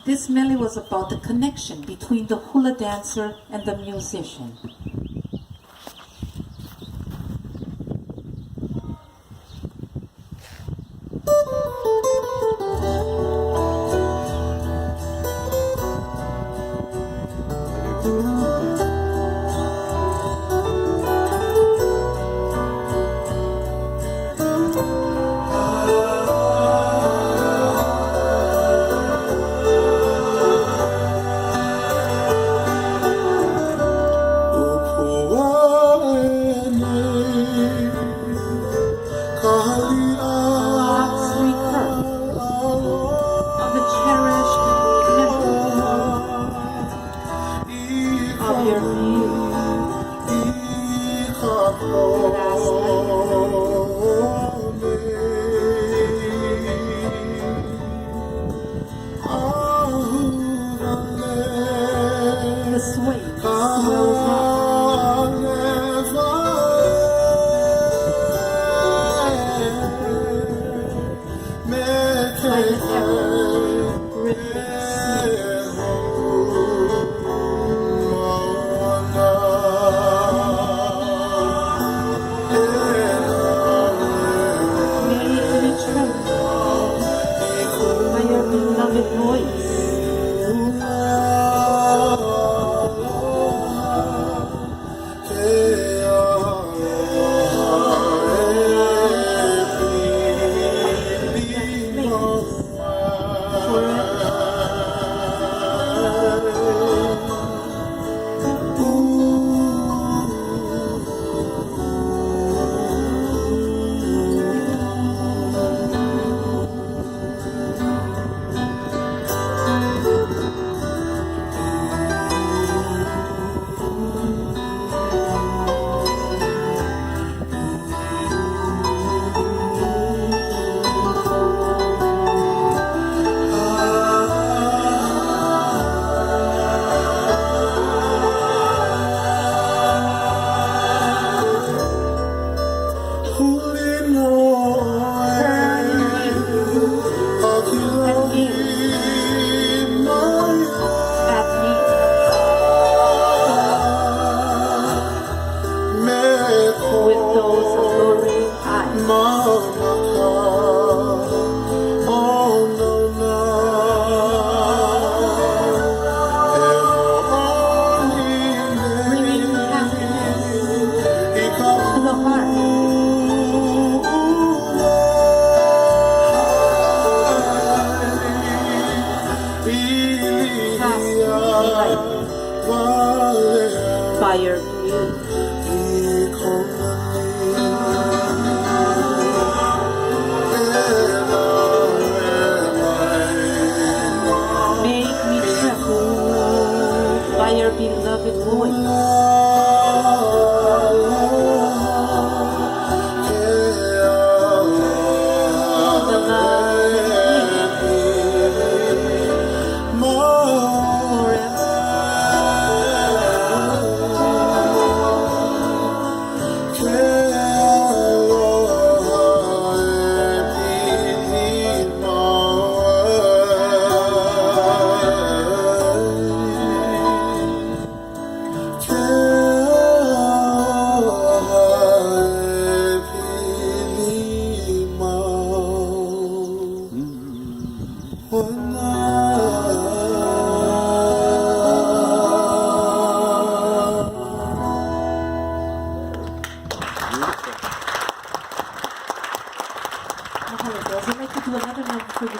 This melody was about the connection between the hula dancer and the musician. Locks recur of the cherished memory of your last night. The swing swells up. With those alluring eyes, bringing happiness to the heart. By your beauty. Make me tremble by your beloved voice. The love I'd like to do another number for you.